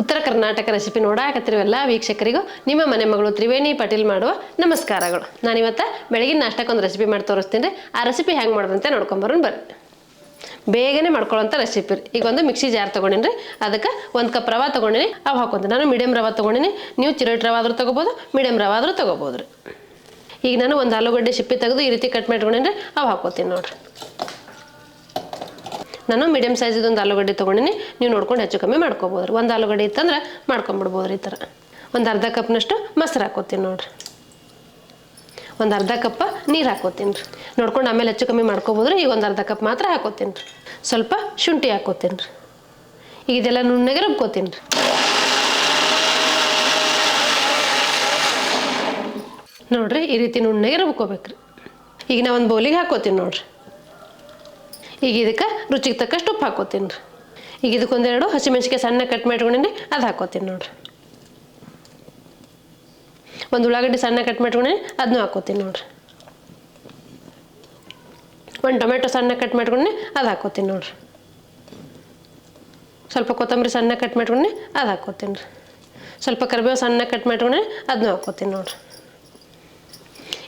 ಉತ್ತರ ಕರ್ನಾಟಕ ರೆಸಿಪಿ ನೋಡಾಕತ್ತಿರುವೆಲ್ಲ ವೀಕ್ಷಕರಿಗೂ ನಿಮ್ಮ ಮನೆ ಮಗಳು ತ್ರಿವೇಣಿ ಪಾಟೀಲ್ ಮಾಡುವ ನಮಸ್ಕಾರಗಳು. ನಾನಿವತ್ತು ಬೆಳಗಿನ ನಾಷ್ಟಕ್ಕೆ ಒಂದು ರೆಸಿಪಿ ಮಾಡಿ ತೋರಿಸ್ತೀನಿ. ಆ ರೆಸಿಪಿ ಹೆಂಗೆ ಮಾಡೋದಂತೆ ನೋಡ್ಕೊಂಬರೋಣ ಬರ್ರಿ. ಬೇಗನೆ ಮಾಡ್ಕೊಳ್ಳೋಂಥ ರೆಸಿಪಿ. ಈಗ ಒಂದು ಮಿಕ್ಸಿ ಜಾರ್ ತೊಗೊಂಡಿನಿ, ಅದಕ್ಕೆ 1 ಕಪ್ ರವೆ ತೊಗೊಂಡಿನಿ, ಅವು ಹಾಕೊಂತೀನಿ. ನಾನು ಮೀಡಿಯಮ್ ರವೆ ತೊಗೊಂಡಿನಿ, ನೀವು ಚಿರೋಟಿ ರವೆ ಆದರೂ ತೊಗೋಬೋದು, ಮೀಡಿಯಮ್ ರವೆ ಆದರೂ ತೊಗೋಬೋದು ರೀ. ಈಗ ನಾನು ಒಂದು ಆಲೂಗಡ್ಡೆ ಸಿಪ್ಪೆ ತೆಗೆದು ಈ ರೀತಿ ಕಟ್ ಮಾಡ್ಕೊಂಡಿನಿ, ಅವು ಹಾಕೋತೀನಿ ನೋಡಿರಿ. ನಾನು ಮೀಡಿಯಮ್ ಸೈಜಿದ್ದು ಒಂದು ಆಲೂಗಡ್ಡೆ ತೊಗೊಂಡಿನಿ, ನೀವು ನೋಡ್ಕೊಂಡು ಹೆಚ್ಚು ಕಮ್ಮಿ ಮಾಡ್ಕೊಬೋದು. ಒಂದು ಆಲೂಗಡ್ಡೆ ಇತ್ತಂದ್ರೆ ಮಾಡ್ಕೊಂಬಿಡ್ಬೋದು ರೀ. ಈ ಥರ ಒಂದು ಅರ್ಧ ಕಪ್ನಷ್ಟು ಮೊಸರು ಹಾಕೋತೀನಿ ನೋಡಿರಿ. ಒಂದು ಅರ್ಧ ಕಪ್ ನೀರು ಹಾಕೋತೀನಿ ರೀ. ನೋಡ್ಕೊಂಡು ಆಮೇಲೆ ಹೆಚ್ಚು ಕಮ್ಮಿ ಮಾಡ್ಕೊಬೋದು ರೀ. ಈಗ ಒಂದು ಅರ್ಧ ಕಪ್ ಮಾತ್ರ ಹಾಕೋತೀನಿ ರೀ. ಸ್ವಲ್ಪ ಶುಂಠಿ ಹಾಕೋತೀನಿ ರೀ. ಈಗ ಇದೆಲ್ಲ ನುಣ್ಣಗೆ ರುಬ್ಕೋತೀನಿ ರೀ. ನೋಡಿರಿ, ಈ ರೀತಿ ನುಣ್ಣಗೆ ರುಬ್ಕೋಬೇಕ್ರಿ. ಈಗ ನಾ ಒಂದು ಬೌಲಿಗೆ ಹಾಕೋತೀನಿ ನೋಡಿರಿ. ಈಗ ಇದಕ್ಕೆ ರುಚಿಗೆ ತಕ್ಕಷ್ಟು ಉಪ್ಪು ಹಾಕೋತೀನಿ ರೀ. ಈಗ ಇದಕ್ಕೊಂದೆರಡು ಹಸಿಮೆಣ್ಸಿಕಾಯಿ ಸಣ್ಣ ಕಟ್ ಮಾಡ್ಕೊಂಡಿನಿ, ಅದು ಹಾಕೋತೀನಿ ನೋಡಿರಿ. ಒಂದು ಉಳ್ಳಾಗಡ್ಡಿ ಸಣ್ಣ ಕಟ್ ಮಾಡ್ಕೊಂಡಿನಿ, ಅದನ್ನೂ ಹಾಕೋತೀನಿ ನೋಡಿರಿ. ಒಂದು ಟೊಮೆಟೊ ಸಣ್ಣ ಕಟ್ ಮಾಡ್ಕೊಂಡಿನಿ, ಅದು ಹಾಕೋತೀನಿ ನೋಡಿರಿ. ಸ್ವಲ್ಪ ಕೊತ್ತಂಬರಿ ಸಣ್ಣ ಕಟ್ ಮಾಡ್ಕೊಂಡಿನಿ, ಅದು ಹಾಕೋತೀನಿ ರೀ. ಸ್ವಲ್ಪ ಕರಿಬೇವು ಸಣ್ಣ ಕಟ್ ಮಾಡ್ಕೊಂಡಿನಿ, ಅದನ್ನೂ ಹಾಕೋತೀನಿ ನೋಡಿರಿ.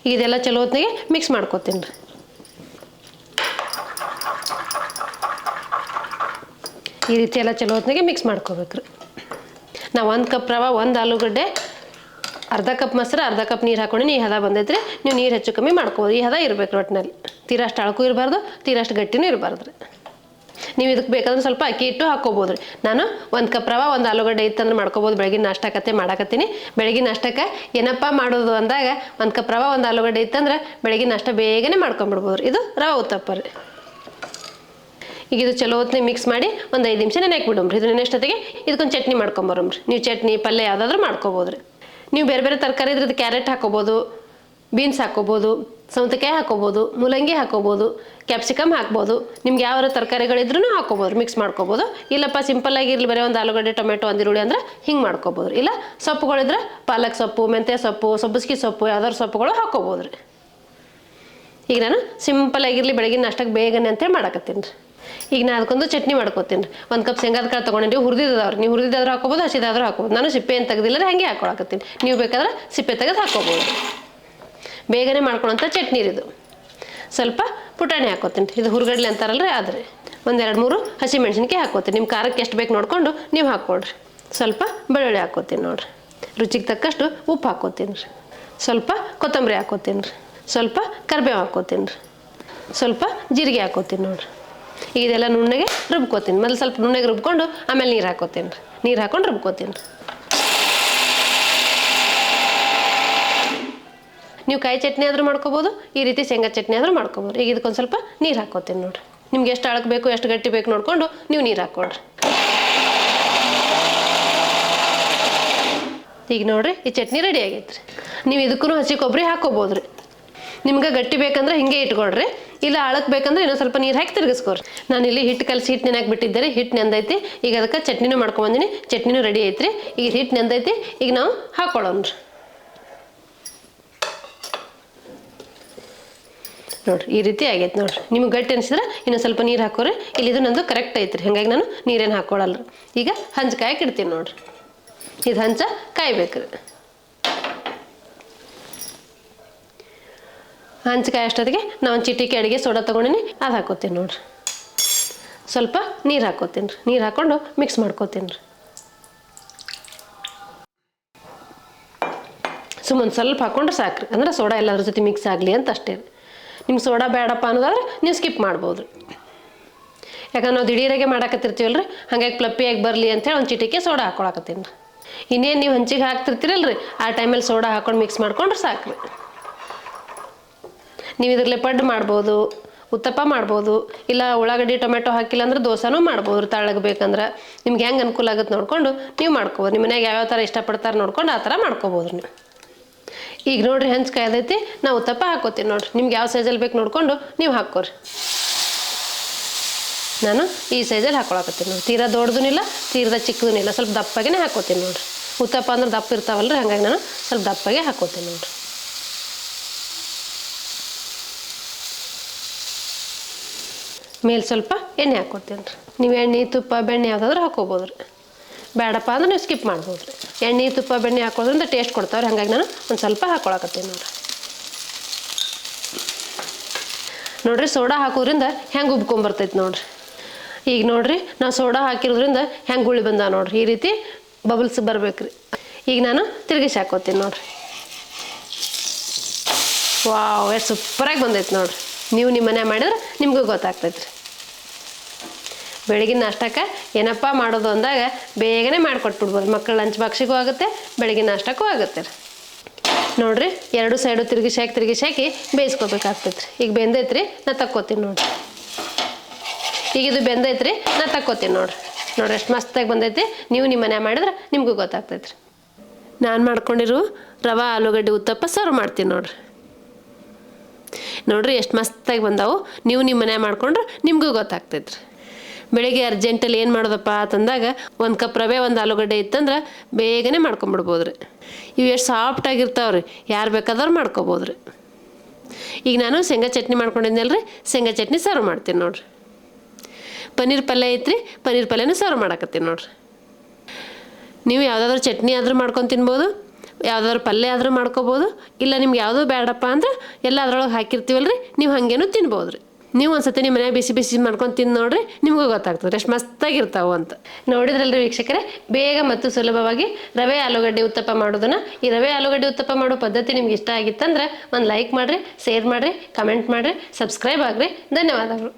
ಈಗ ಇದೆಲ್ಲ ಚಲೋ ಹೊತ್ತಿಗೆ ಮಿಕ್ಸ್ ಮಾಡ್ಕೋತೀನಿ ರೀ. ಈ ರೀತಿ ಎಲ್ಲ ಚಲೋ ಹೊತ್ತಿಗೆ ಮಿಕ್ಸ್ ಮಾಡ್ಕೋಬೇಕ್ರಿ. ನಾವು 1 ಕಪ್ ರವೆ, 1 ಆಲೂಗಡ್ಡೆ, ಅರ್ಧ ಕಪ್ ಮೊಸರು, ಅರ್ಧ ಕಪ್ ನೀರು ಹಾಕೊಂಡಿನಿ. ಈ ಹದ ಬಂದೈತ್ರಿ. ನೀವು ನೀರು ಹೆಚ್ಚು ಕಮ್ಮಿ ಮಾಡ್ಕೋಬೋದು. ಈ ಹದ ಇರಬೇಕು ಒಟ್ಟಿನಲ್ಲಿ. ತೀರಷ್ಟು ಅಳಕು ಇರಬಾರ್ದು, ತೀರಷ್ಟು ಗಟ್ಟಿನೂ ಇರಬಾರ್ದು ರೀ. ನೀವು ಇದಕ್ಕೆ ಬೇಕಾದ್ರೆ ಸ್ವಲ್ಪ ಅಕ್ಕಿ ಹಿಟ್ಟು ಹಾಕ್ಕೋಬೋದು ರೀ. ನಾನು 1 ಕಪ್ ರವೆ, 1 ಆಲೂಗಡ್ಡೆ ಇತ್ತಂದ್ರೆ ಮಾಡ್ಕೋಬೋದು. ಬೆಳಗಿನ ನಾಷ್ಟಕತ್ತೆ ಮಾಡಾಕತ್ತೀನಿ. ಬೆಳಗಿನ ನಾಷ್ಟಕ್ಕೆ ಏನಪ್ಪ ಮಾಡೋದು ಅಂದಾಗ 1 ಕಪ್ ರವೆ, 1 ಆಲೂಗಡ್ಡೆ ಇತ್ತಂದ್ರೆ ಬೆಳಗಿನ ನಾಷ್ಟ ಬೇಗನೆ ಮಾಡ್ಕೊಂಬಿಡ್ಬೋದು ರೀ. ಇದು ರವೆ ಉತ್ತಪ್ಪ ರೀ. ಈಗ ಇದು ಚಲೋ ಹೊತ್ತಿಗೆ ಮಿಕ್ಸ್ ಮಾಡಿ ಒಂದು 5 ನಿಮಿಷ ನೆನೆಯಕ್ಕೆ ಬಿಡೋಮ್ರಿ. ಇದು ನೆನೆಷ್ಟೊತ್ತಿಗೆ ಇದಕ್ಕೊಂದು ಚಟ್ನಿ ಮಾಡ್ಕೊಂಬರೋಮ್ರಿ. ನೀವು ಚಟ್ನಿ ಪಲ್ಯ ಯಾವುದಾದ್ರೂ ಮಾಡ್ಕೋಬೋದು ರೀ. ನೀವು ಬೇರೆ ಬೇರೆ ತರಕಾರಿ ಇದ್ರದ್ದು ಕ್ಯಾರೆಟ್ ಹಾಕೋಬೋದು, ಬೀನ್ಸ್ ಹಾಕೋಬೋದು, ಸೌತೆಕಾಯಿ ಹಾಕೋಬೋದು, ಮೂಲಂಗಿ ಹಾಕೋಬೋದು, ಕ್ಯಾಪ್ಸಿಕಮ್ ಹಾಕ್ಬೋದು. ನಿಮ್ಗೆ ಯಾವ ತರಕಾರಿಗಳಿದ್ರೂ ಹಾಕೋಬೋದು, ಮಿಕ್ಸ್ ಮಾಡ್ಕೋಬೋದು. ಇಲ್ಲಪ್ಪ ಸಿಂಪಲ್ಲಾಗಿ ಇರಲಿ ಬರೀ ಒಂದು ಆಲೂಗಡ್ಡೆ, ಟೊಮೆಟೊ, ಒಂದು ಈರುಳ್ಳಿ ಅಂದ್ರೆ ಹಿಂಗೆ ಮಾಡ್ಕೋಬೋದು. ಇಲ್ಲ ಸೊಪ್ಪುಗಳಿದ್ರೆ ಪಾಲಕ್ ಸೊಪ್ಪು, ಮೆಂತ್ಯ ಸೊಪ್ಪು, ಸಬ್ಬಸಿಗೆ ಸೊಪ್ಪು, ಯಾವ್ದಾದ್ರು ಸೊಪ್ಪುಗಳು ಹಾಕೋಬೋದು ರೀ. ಈಗ ನಾನು ಸಿಂಪಲ್ಲಾಗಿರಲಿ ಬೆಳಗಿನ ನಾಷ್ಟಕ್ಕೆ ಬೇಗನೆ ಅಂತೇಳಿ ಮಾಡಾಕತ್ತೀನಿ ರೀ. ಈಗ ನಾನು ಅದಕ್ಕೊಂದು ಚಟ್ನಿ ಮಾಡ್ಕೋತೀನಿ ರೀ. 1 ಕಪ್ ಶೇಂಗಾದ ಕಾಳು ತೊಗೊಂಡಿರಿ, ಹುರಿದಿದ್ದಾವ್ರಿ. ನೀವು ಹುರಿದಿದ್ದಾದ್ರೂ ಹಾಕೋಬೋದು, ಹಸಿದಾದ್ರೂ ಹಾಕೋಬೋದು. ನಾನು ಸಿಪ್ಪೆ ಏನು ತೆಗೆದಿಲ್ಲ ರೀ, ಹಾಗೆ ಹಾಕೊಳಕತ್ತೀನಿ. ನೀವು ಬೇಕಾದ್ರೆ ಸಿಪ್ಪೆ ತೆಗೆದು ಹಾಕೋಬೋದು. ಬೇಗನೆ ಮಾಡ್ಕೊಳಂಥ ಚಟ್ನಿ ಇದು. ಸ್ವಲ್ಪ ಪುಟಾಣಿ ಹಾಕೋತೀನಿ. ಇದು ಹುರುಗಡ್ಲೆ ಅಂತಾರಲ್ರಿ, ಆದರೆ 1-2-3 ಹಸಿ ಮೆಣಸಿನ್ಕಾಯಿ ಹಾಕೋತೀನಿ. ನಿಮ್ಮ ಖಾರಕ್ಕೆ ಎಷ್ಟು ಬೇಕು ನೋಡಿಕೊಂಡು ನೀವು ಹಾಕ್ಕೊಡ್ರಿ. ಸ್ವಲ್ಪ ಬೆಳ್ಳುಳ್ಳಿ ಹಾಕೋತೀನಿ ನೋಡಿರಿ. ರುಚಿಗೆ ತಕ್ಕಷ್ಟು ಉಪ್ಪು ಹಾಕೋತೀನಿ ರೀ. ಸ್ವಲ್ಪ ಕೊತ್ತಂಬರಿ ಹಾಕೋತೀನಿ ರೀ. ಸ್ವಲ್ಪ ಕರಿಬೇವು ಹಾಕೋತೀನಿ ರೀ. ಸ್ವಲ್ಪ ಜೀರಿಗೆ ಹಾಕೋತೀನಿ ನೋಡಿರಿ. ಈಗ ಇದೆಲ್ಲ ನುಣ್ಣಗೆ ರುಬ್ಕೋತೀನಿ. ಮೊದಲು ಸ್ವಲ್ಪ ನುಣ್ಣಗೆ ರುಬ್ಕೊಂಡು ಆಮೇಲೆ ನೀರು ಹಾಕೋತೀನಿ ರೀ. ನೀರು ಹಾಕೊಂಡು ರುಬ್ಕೋತೀನಿ ರೀ. ನೀವು ಕಾಯಿ ಚಟ್ನಿ ಆದರೂ ಮಾಡ್ಕೋಬೋದು, ಈ ರೀತಿ ಶೇಂಗಾ ಚಟ್ನಿ ಆದರೂ ಮಾಡ್ಕೋಬೋದು. ಈಗ ಇದಕ್ಕೊಂದು ಸ್ವಲ್ಪ ನೀರು ಹಾಕೋತೀನಿ ನೋಡಿರಿ. ನಿಮ್ಗೆ ಎಷ್ಟು ಅಳಕ್ ಬೇಕು, ಎಷ್ಟು ಗಟ್ಟಿ ಬೇಕು ನೋಡಿಕೊಂಡು ನೀವು ನೀರು ಹಾಕ್ಕೊಡ್ರಿ. ಈಗ ನೋಡಿರಿ, ಈ ಚಟ್ನಿ ರೆಡಿ ಆಗೈತೆ ರೀ. ನೀವು ಇದಕ್ಕೂ ಹಸಿ ಕೊಬ್ಬರಿ ಹಾಕೋಬೋದು ರೀ. ನಿಮ್ಗೆ ಗಟ್ಟಿ ಬೇಕಂದ್ರೆ ಹಿಂಗೆ ಇಟ್ಕೊಳ್ರಿ. ಇಲ್ಲ ಅಳಕ್ ಬೇಕಂದ್ರೆ ಇನ್ನೊಂದು ಸ್ವಲ್ಪ ನೀರು ಹಾಕಿ ತಿರುಗಿಸ್ಕೊಡ್ರಿ. ನಾನಿಲ್ಲಿ ಹಿಟ್ಟು ಕಲಸಿ ಹಿಟ್ಟು ನೆನಕ್ಕೆ ಬಿಟ್ಟಿದ್ದೆ ರೀ. ಹಿಟ್ಟು ನೆಂದೈತಿ. ಈಗ ಅದಕ್ಕೆ ಚಟ್ನಿನೂ ಮಾಡ್ಕೊಂಬಂದಿನಿ. ಚಟ್ನಿನೂ ರೆಡಿ ಐತ್ರಿ. ಈಗ ಹಿಟ್ಟು ನೆಂದೈತಿ. ಈಗ ನಾವು ಹಾಕೊಳ್ಳೋಣ್ರಿ. ನೋಡಿರಿ, ಈ ರೀತಿ ಆಗೈತೆ ನೋಡಿರಿ. ನಿಮ್ಗೆ ಗಟ್ಟಿ ಅನಿಸಿದ್ರೆ ಇನ್ನೊಂದು ಸ್ವಲ್ಪ ನೀರು ಹಾಕೋರಿ. ಇಲ್ಲಿ ಇದು ನಂದು ಕರೆಕ್ಟ್ ಐತ್ರಿ. ಹಾಗಾಗಿ ನಾನು ನೀರೇನು ಹಾಕ್ಕೊಳ್ಳಲ್ಲ. ಈಗ ಹಂಚು ಕಾಯಕ್ಕೆ ಇಡ್ತೀನಿ ನೋಡಿರಿ. ಇದು ಹಂಚ ಕಾಯ್ಬೇಕ್ರಿ. ಹಂಚಿಕಾಯಿ ಅಷ್ಟೊತ್ತಿಗೆ ನಾವು ಒಂದು ಚಿಟಿಕೆ ಅಡುಗೆ ಸೋಡಾ ತೊಗೊಂಡಿನಿ, ಅದು ಹಾಕೋತೀನಿ ನೋಡಿರಿ. ಸ್ವಲ್ಪ ನೀರು ಹಾಕೋತೀನಿ ರೀ. ನೀರು ಹಾಕ್ಕೊಂಡು ಮಿಕ್ಸ್ ಮಾಡ್ಕೋತೀನಿ ರೀ. ಸುಮ್ಮನೆ ಸ್ವಲ್ಪ ಹಾಕ್ಕೊಂಡ್ರೆ ಸಾಕ್ರಿ. ಅಂದ್ರೆ ಸೋಡಾ ಎಲ್ಲದ್ರ ಜೊತೆ ಮಿಕ್ಸ್ ಆಗಲಿ ಅಂತ ಅಷ್ಟೇ ರೀ. ನಿಮ್ಗೆ ಸೋಡಾ ಬೇಡಪ್ಪ ಅನ್ನೋದಾದ್ರೆ ನೀವು ಸ್ಕಿಪ್ ಮಾಡ್ಬೋದು ರೀ. ಯಾಕಂದ್ರೆ ನಾವು ದಿಢೀರಾಗೆ ಮಾಡಾಕತ್ತಿರ್ತೀವಲ್ರಿ, ಹಾಗಾಗಿ ಪ್ಲಪ್ಪಿಯಾಗಿ ಬರಲಿ ಅಂತೇಳಿ ಒಂದು ಚಿಟಿಕೆ ಸೋಡಾ ಹಾಕೊಳಕತ್ತೀನಿ ರೀ. ಇನ್ನೇನು ನೀವು ಹಂಚಿಗೆ ಹಾಕ್ತಿರ್ತೀರಲ್ರಿ, ಆ ಟೈಮಲ್ಲಿ ಸೋಡಾ ಹಾಕೊಂಡು ಮಿಕ್ಸ್ ಮಾಡ್ಕೊಂಡ್ರೆ ಸಾಕ್ರಿ. ನೀವು ಇದರಲ್ಲೇ ಪಡ್ಡು ಮಾಡ್ಬೋದು, ಉತ್ತಪ್ಪ ಮಾಡ್ಬೋದು. ಇಲ್ಲ ಉಳ್ಳಾಗಡ್ಡಿ ಟೊಮೆಟೊ ಹಾಕಿಲ್ಲ ಅಂದ್ರೆ ದೋಸೆನೂ ಮಾಡ್ಬೋದು ರೀ. ತಳ್ಳಗೆ ಬೇಕಂದ್ರೆ ನಿಮ್ಗೆ ಹೆಂಗೆ ಅನುಕೂಲ ಆಗುತ್ತೆ ನೋಡ್ಕೊಂಡು ನೀವು ಮಾಡ್ಕೋಬೋದು. ನಿಮ್ಮ ಮನೆಯಾಗ ಯಾವ್ಯಾವ ಥರ ಇಷ್ಟಪಡ್ತಾರೆ ನೋಡ್ಕೊಂಡು ಆ ಥರ ಮಾಡ್ಕೋಬೋದು ನೀವು. ಈಗ ನೋಡಿರಿ, ಹಂಚು ಕಾಯ್ದೈತಿ. ನಾವು ಉತ್ತಪ್ಪ ಹಾಕೋತೀನಿ ನೋಡಿರಿ. ನಿಮ್ಗೆ ಯಾವ ಸೈಜಲ್ಲಿ ಬೇಕು ನೋಡಿಕೊಂಡು ನೀವು ಹಾಕ್ಕೋರಿ. ನಾನು ಈ ಸೈಜಲ್ಲಿ ಹಾಕೊಳಕತ್ತೀನಿ ನೋಡಿ. ತೀರಾ ದೊಡ್ಡದೂ ಇಲ್ಲ, ತೀರದ ಚಿಕ್ಕದೂ ಇಲ್ಲ, ಸ್ವಲ್ಪ ದಪ್ಪಗೆ ಹಾಕೋತೀನಿ ನೋಡಿರಿ. ಉತ್ತಪ್ಪ ಅಂದ್ರೆ ದಪ್ಪ ಇರ್ತಾವಲ್ರಿ, ಹಾಗಾಗಿ ನಾನು ಸ್ವಲ್ಪ ದಪ್ಪಗೆ ಹಾಕೋತೀನಿ ನೋಡಿರಿ. ಮೇಲೆ ಸ್ವಲ್ಪ ಎಣ್ಣೆ ಹಾಕ್ಕೊಡ್ತೀನಿ ರೀ. ನೀವು ಎಣ್ಣೆ ತುಪ್ಪ ಬೆಣ್ಣೆ ಯಾವುದಾದ್ರೂ ಹಾಕೋಬೋದು ರೀ. ಬೇಡಪ್ಪ ಅಂದ್ರೆ ನೀವು ಸ್ಕಿಪ್ ಮಾಡ್ಬೋದು ರೀ. ಎಣ್ಣೆ ತುಪ್ಪ ಬೆಣ್ಣೆ ಹಾಕೋದ್ರಿಂದ ಟೇಸ್ಟ್ ಕೊಡ್ತಾವ್ರಿ, ಹಾಗಾಗಿ ನಾನು ಒಂದು ಸ್ವಲ್ಪ ಹಾಕ್ಕೊಳಕತ್ತೀನಿ ನೋಡ್ರಿ. ಸೋಡಾ ಹಾಕೋದ್ರಿಂದ ಹೆಂಗೆ ಉಬ್ಕೊಂಬರ್ತೈತೆ ನೋಡ್ರಿ. ಈಗ ನೋಡ್ರಿ ನಾವು ಸೋಡಾ ಹಾಕಿರೋದ್ರಿಂದ ಹೆಂಗೆ ಗುಳಿ ಬಂದಾವ ನೋಡ್ರಿ, ಈ ರೀತಿ ಬಬಲ್ಸ್ ಬರ್ಬೇಕ್ರಿ. ಈಗ ನಾನು ತಿರುಗಿಸಿ ಹಾಕೋತೀನಿ ನೋಡ್ರಿ. ವಾವ್, ಎಷ್ಟು ಸೂಪರಾಗಿ ಬಂದೈತೆ ನೋಡ್ರಿ. ನೀವು ನಿಮ್ಮ ಮನೆ ಮಾಡಿದ್ರೆ ನಿಮಗೂ ಗೊತ್ತಾಗ್ತೈತೆ ರೀ. ಬೆಳಗಿನ ನಾಷ್ಟಕ್ಕೆ ಏನಪ್ಪ ಮಾಡೋದು ಅಂದಾಗ ಬೇಗನೆ ಮಾಡಿಕೊಟ್ಬಿಡ್ಬೋದು. ಮಕ್ಕಳು ಲಂಚ್ ಬಾಕ್ಸಿಗೂ ಆಗುತ್ತೆ, ಬೆಳಗಿನ ನಾಷ್ಟಕ್ಕೂ ಆಗುತ್ತೆ ರೀ. ನೋಡಿರಿ, ಎರಡು ಸೈಡು ತಿರುಗಿಸಿ ಹಾಕಿ ಬೇಯಿಸ್ಕೋಬೇಕಾಗ್ತೈತೆ ರೀ. ಈಗ ಬೆಂದೈತ್ರಿ, ನಾ ತಕ್ಕೋತೀನಿ ನೋಡಿರಿ. ಈಗ ಇದು ಬೆಂದೈತ್ರಿ, ನಾ ತಕ್ಕೋತೀನಿ ನೋಡಿರಿ. ಎಷ್ಟು ಮಸ್ತಾಗಿ ಬಂದೈತಿ. ನೀವು ನಿಮ್ಮ ಮನೆ ಮಾಡಿದ್ರೆ ನಿಮಗೂ ಗೊತ್ತಾಗ್ತೈತೆ ರೀ. ನಾನು ಮಾಡ್ಕೊಂಡಿರೋ ರವೆ ಆಲೂಗಡ್ಡೆ ಉತ್ತಪ್ಪ ಸರ್ವ್ ಮಾಡ್ತೀನಿ ನೋಡ್ರಿ ಎಷ್ಟು ಮಸ್ತಾಗಿ ಬಂದಾವು. ನೀವು ನಿಮ್ಮ ಮನೆ ಮಾಡ್ಕೊಂಡ್ರೆ ನಿಮಗೂ ಗೊತ್ತಾಗ್ತೈತೆ ರೀ. ಬೆಳಿಗ್ಗೆ ಅರ್ಜೆಂಟಲ್ಲಿ ಏನು ಮಾಡೋದಪ್ಪ ಅಂತಂದಾಗ 1 ಕಪ್ ರವೆ 1 ಆಲೂಗಡ್ಡೆ ಇತ್ತಂದ್ರೆ ಬೇಗನೆ ಮಾಡ್ಕೊಂಬಿಡ್ಬೋದು ರೀ. ಇವು ಎಷ್ಟು ಸಾಫ್ಟಾಗಿರ್ತಾವೆ ರೀ, ಯಾರು ಬೇಕಾದ್ರೂ ಮಾಡ್ಕೊಬೋದು ರೀ. ಈಗ ನಾನು ಶೇಂಗಾ ಚಟ್ನಿ ಮಾಡ್ಕೊಂಡಿದ್ನಲ್ಲ ರೀ, ಶೇಂಗಾ ಚಟ್ನಿ ಸರ್ವ್ ಮಾಡ್ತೀನಿ ನೋಡಿರಿ. ಪನ್ನೀರ್ ಪಲ್ಯ ಐತ್ರಿ, ಪನ್ನೀರ್ ಪಲ್ಯನೂ ಸರ್ವ್ ಮಾಡಕತ್ತೀನಿ ನೋಡಿರಿ. ನೀವು ಯಾವುದಾದ್ರೂ ಚಟ್ನಿ ಆದರೂ ಮಾಡ್ಕೊಂಡು ತಿನ್ಬೋದು, ಯಾವುದಾದ್ರೂ ಪಲ್ಯ ಆದರೂ ಮಾಡ್ಕೊಬೋದು. ಇಲ್ಲ ನಿಮ್ಗೆ ಯಾವುದೂ ಬೇಡಪ್ಪ ಅಂದ್ರೆ ಎಲ್ಲ ಅದ್ರೊಳಗೆ ಹಾಕಿರ್ತೀವಲ್ಲ ರೀ, ನೀವು ಹಾಗೇನೂ ತಿನ್ಬೋದು ರೀ. ನೀವು ಒಂದ್ಸತಿ ನಿಮ್ಮ ಮನೆಯಾಗ ಬಿಸಿ ಮಾಡ್ಕೊಂಡು ತಿಂದು ನೋಡ್ರಿ, ನಿಮಗೂ ಗೊತ್ತಾಗ್ತದೆ ಎಷ್ಟು ಮಸ್ತಾಗಿರ್ತಾವೆ ಅಂತ. ನೋಡಿದ್ರಲ್ರಿ ವೀಕ್ಷಕರೇ, ಬೇಗ ಮತ್ತು ಸುಲಭವಾಗಿ ರವೆ ಆಲೂಗಡ್ಡೆ ಉತ್ತಪ್ಪ ಮಾಡೋದನ್ನು. ಈ ರವೆ ಆಲೂಗಡ್ಡೆ ಉತ್ತಪ್ಪ ಮಾಡೋ ಪದ್ಧತಿ ನಿಮ್ಗೆ ಇಷ್ಟ ಆಗಿತ್ತಂದ್ರೆ ಒಂದು ಲೈಕ್ ಮಾಡಿರಿ, ಶೇರ್ ಮಾಡಿರಿ, ಕಮೆಂಟ್ ಮಾಡಿರಿ, ಸಬ್ಸ್ಕ್ರೈಬ್ ಆಗಿರಿ. ಧನ್ಯವಾದಗಳು.